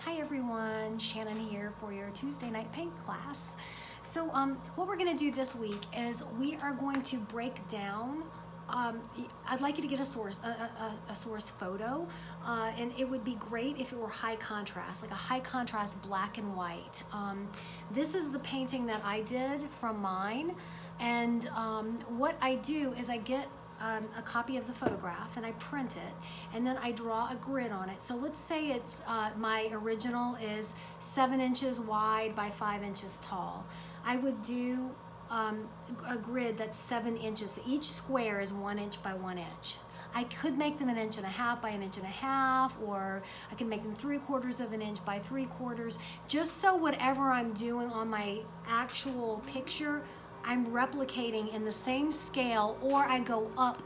Hi everyone, Shannon here for your Tuesday night paint class. So what we're going to do this week is we are going to break down, I'd like you to get a source photo, and it would be great if it were high contrast, like a high contrast black and white. This is the painting that I did from mine, and what I do is I get a copy of the photograph and I print it, and then I draw a grid on it. So let's say it's my original is 7 inches wide by 5 inches tall. I would do a grid that's 7 inches. Each square is 1 inch by 1 inch. I could make them 1.5 inches by 1.5 inches, or I can make them 3/4 of an inch by 3/4, just so whatever I'm doing on my actual picture, I'm replicating in the same scale, or I go up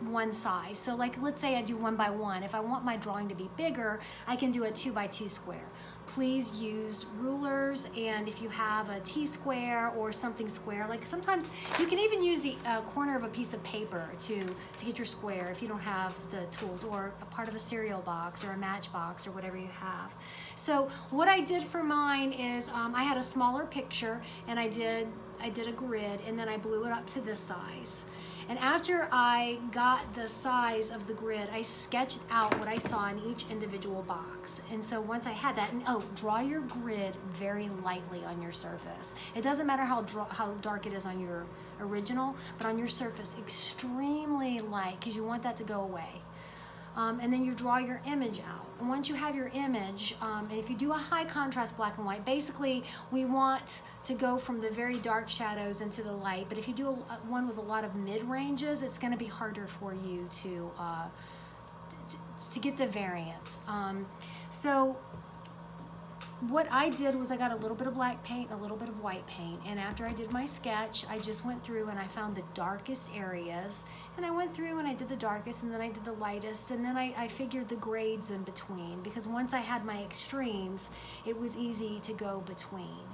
one size. So like, let's say I do 1 by 1. If I want my drawing to be bigger, I can do a 2 by 2 square. Please use rulers, and if you have a T-square or something square, like sometimes you can even use the corner of a piece of paper to get your square if you don't have the tools, or a part of a cereal box or a matchbox or whatever you have. So what I did for mine is I had a smaller picture, and I did a grid, and then I blew it up to this size. And after I got the size of the grid, I sketched out what I saw in each individual box. And so once I had that, and draw your grid very lightly on your surface. It doesn't matter how dark it is on your original, but on your surface, extremely light, because you want that to go away. And then you draw your image out. And once you have your image, and if you do a high contrast black and white, basically we want to go from the very dark shadows into the light. But if you do one with a lot of mid ranges, it's going to be harder for you to get the variance. So what I did was I got a little bit of black paint, a little bit of white paint, and after I did my sketch, I just went through and I found the darkest areas, and I went through and I did the darkest, and then I did the lightest, and then I figured the grades in between, because once I had my extremes, it was easy to go between.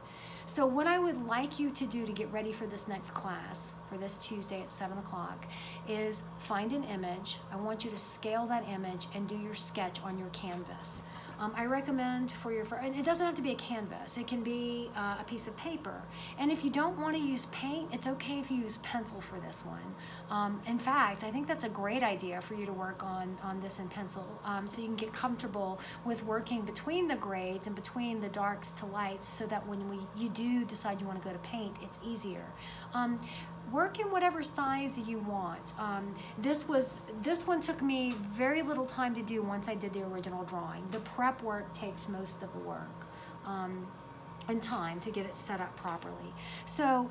So what I would like you to do to get ready for this next class, for this Tuesday at 7 o'clock, is find an image. I want you to scale that image and do your sketch on your canvas. I recommend and it doesn't have to be a canvas, it can be a piece of paper. And if you don't want to use paint, it's okay if you use pencil for this one. In fact, I think that's a great idea for you to work on this in pencil, so you can get comfortable with working between the grades and between the darks to lights, so that when you do decide you want to go to paint, it's easier. Work in whatever size you want. This one took me very little time to do once I did the original drawing. The prep work takes most of the work and time to get it set up properly. So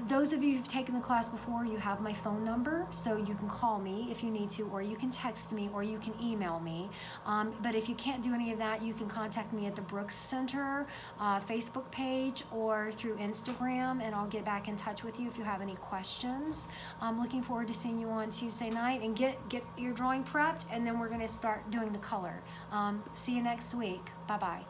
those of you who've taken the class before, you have my phone number, so you can call me if you need to, or you can text me, or you can email me. But if you can't do any of that, you can contact me at the Brooks Center Facebook page or through Instagram, and I'll get back in touch with you if you have any questions. I'm looking forward to seeing you on Tuesday night, and get your drawing prepped, and then we're going to start doing the color. See you next week. Bye-bye.